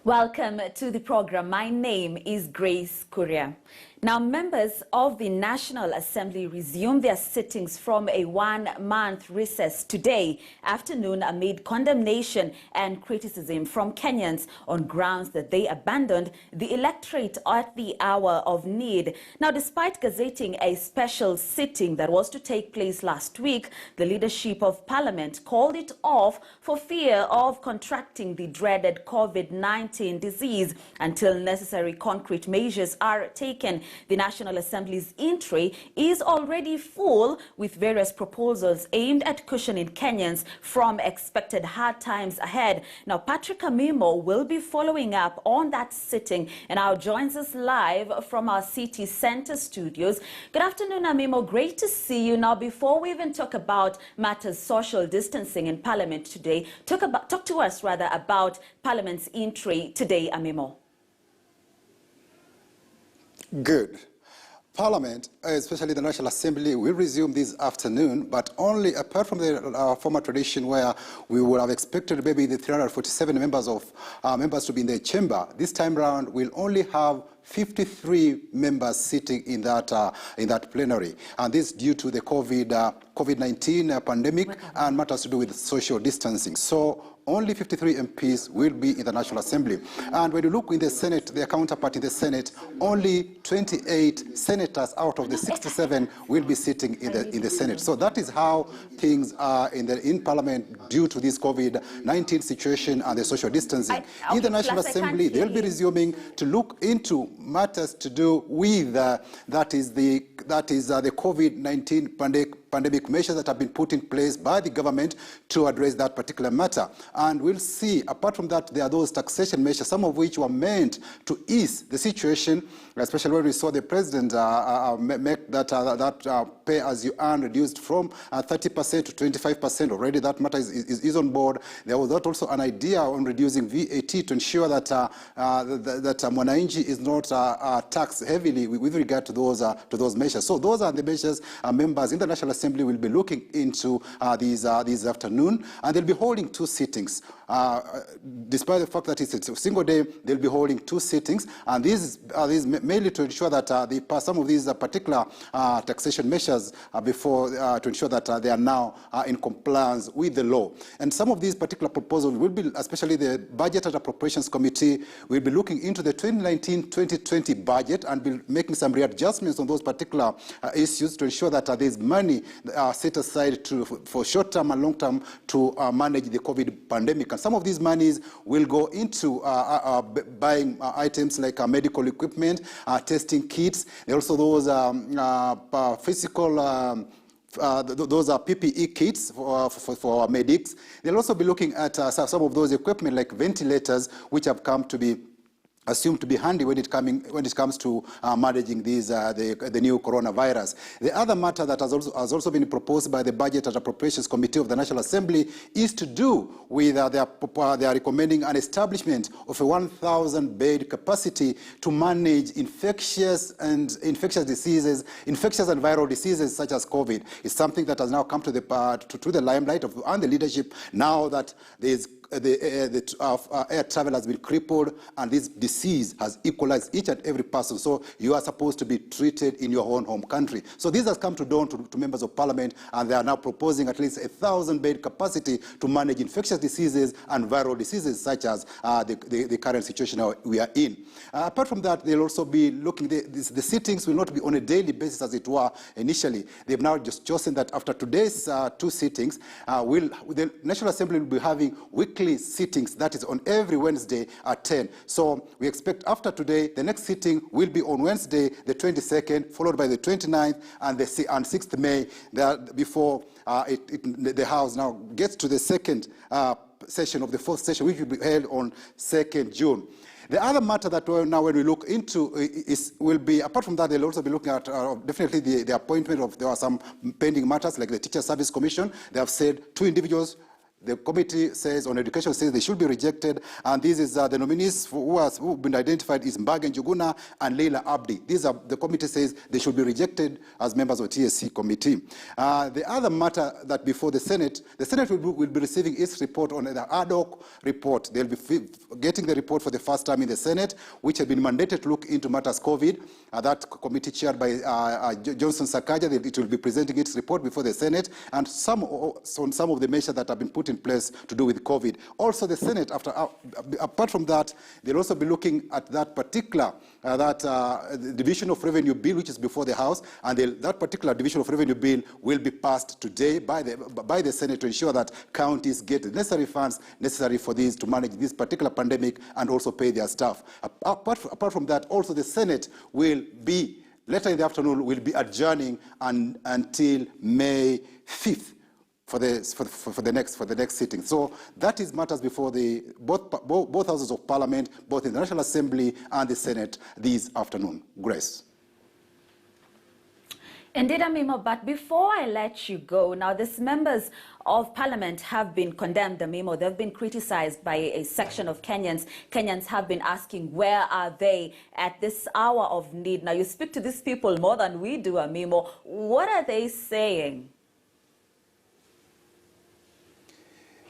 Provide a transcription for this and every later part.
Welcome to the program. My name is Grace Kuria. Now, members of the National Assembly resumed their sittings from a one-month recess today afternoon amid condemnation and criticism from Kenyans on grounds that they abandoned the electorate at the hour of need. Now, despite gazetting a special sitting that was to take place last week, the leadership of Parliament called it off for fear of contracting the dreaded COVID-19 disease until necessary concrete measures are taken. The National Assembly's entry is already full with various proposals aimed at cushioning Kenyans from expected hard times ahead. Now, Patrick Amimo will be following up on that sitting and now joins us live from our City Centre studios. Good afternoon, Amimo. Great to see you. Now, before we even talk about matters social distancing in Parliament today, talk to us rather about Parliament's entry today, Amimo. Good. Parliament, especially the National Assembly, will resume this afternoon, but only apart from the former tradition where we would have expected maybe the 347 members to be in the chamber. This time round, we'll only have 53 members sitting in that plenary, and this due to the COVID-19 pandemic and matters to do with social distancing. So only 53 MPs will be in the National Assembly. And when you look in the Senate, their counterpart in the Senate, only 28 senators out of the 67 will be sitting in the Senate. So that is how things are in Parliament due to this COVID-19 situation and the social distancing. In the National Assembly, they'll be resuming to look into matters to do with that is the COVID-19 pandemic measures that have been put in place by the government to address that particular matter. And we'll see, apart from that, there are those taxation measures, some of which were meant to ease the situation, especially when we saw the president make that pay-as-you-earn reduced from 30% to 25%. Already that matter is on board. There was also an idea on reducing VAT to ensure that Mwananchi is not taxed heavily with regard to those measures. So those are the measures members in the National Assembly will be looking into this afternoon, and they'll be holding two sittings. Despite the fact that it's a single day, they'll be holding two sittings, and these mainly to ensure that they pass some of these particular taxation measures before to ensure that they are now in compliance with the law. And some of these particular proposals will be, especially the Budget and Appropriations Committee, will be looking into the 2019-2020 budget and be making some readjustments on those particular issues to ensure that there's money set aside for short-term and long-term to manage the COVID pandemic. And some of these monies will go into buying items like medical equipment, testing kits. There are also those physical those are PPE kits for our medics. They'll also be looking at some of those equipment like ventilators, which have come to be assumed to be handy when it comes to managing these the new coronavirus. The other matter that has also been proposed by the Budget and Appropriations Committee of the National Assembly is to do with they are recommending an establishment of a 1,000-bed capacity to manage infectious and viral diseases such as COVID. It's something that has now come to the limelight and the leadership now that there's air travel has been crippled and this disease has equalized each and every person. So you are supposed to be treated in your own home country. So this has come to dawn to members of Parliament, and they are now proposing at least a 1,000-bed capacity to manage infectious diseases and viral diseases such as the current situation we are in. Apart from that, they'll also be looking, the sittings will not be on a daily basis as it were initially. They've now just chosen that after today's two sittings, the National Assembly will be having weekly sittings, that is on every Wednesday at 10. So we expect after today, the next sitting will be on Wednesday, the 22nd, followed by the 29th and 6th May, before the House now gets to the second session of the fourth session, which will be held on 2nd June. The other matter that now when we look into will be, apart from that, they'll also be looking at definitely the appointment of, there are some pending matters like the Teacher Service Commission. They have said 2 individuals The committee says on education says they should be rejected, and this is the nominees who've been identified is Mbage Njuguna and Leila Abdi. These are the committee says they should be rejected as members of TSC committee. The other matter that before the Senate will be receiving its report on the ad hoc report. They'll be getting the report for the first time in the Senate, which had been mandated to look into matters COVID. That committee chaired by Johnson Sakaja, it will be presenting its report before the Senate, and some of the measures that have been put in place to do with COVID. Also, the Senate, apart from that, they'll also be looking at that particular the Division of Revenue Bill, which is before the House, and that particular Division of Revenue Bill will be passed today by the Senate to ensure that counties get the necessary funds necessary for these to manage this particular pandemic and also pay their staff. Apart from that, also the Senate will be, later in the afternoon, will be adjourning until May 5th. For the next sitting. So that is matters before both houses of parliament, both in the National Assembly and the Senate this afternoon. Grace. Indeed, Amimo, but before I let you go, now these members of parliament have been condemned, Amimo. They've been criticized by a section of Kenyans. Kenyans have been asking, where are they at this hour of need? Now, you speak to these people more than we do, Amimo. What are they saying?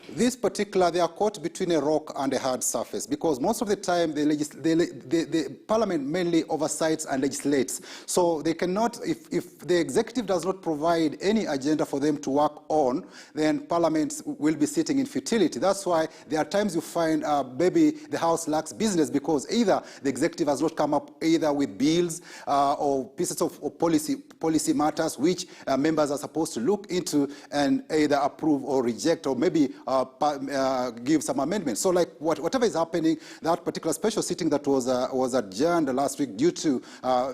This particular, they are caught between a rock and a hard surface because most of the time the parliament mainly oversights and legislates. So they cannot, if the executive does not provide any agenda for them to work on, then parliament will be sitting in futility. That's why there are times you find maybe the House lacks business because either the executive has not come up either with bills or pieces of policy matters which members are supposed to look into and either approve or reject or maybe give some amendments. So like whatever is happening, that particular special sitting that was adjourned last week due to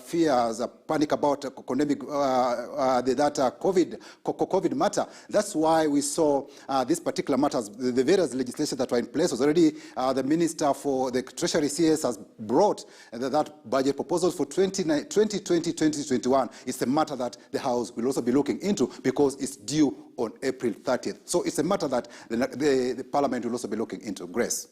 fears, panic about pandemic, that COVID matter. That's why we saw these particular matters, the various legislation that were in place was already, the Minister for the Treasury CS has brought that budget proposal for 2020-2021. It's a matter that the House will also be looking into because it's due on April 30th. So it's a matter that the Parliament will also be looking into. Grace.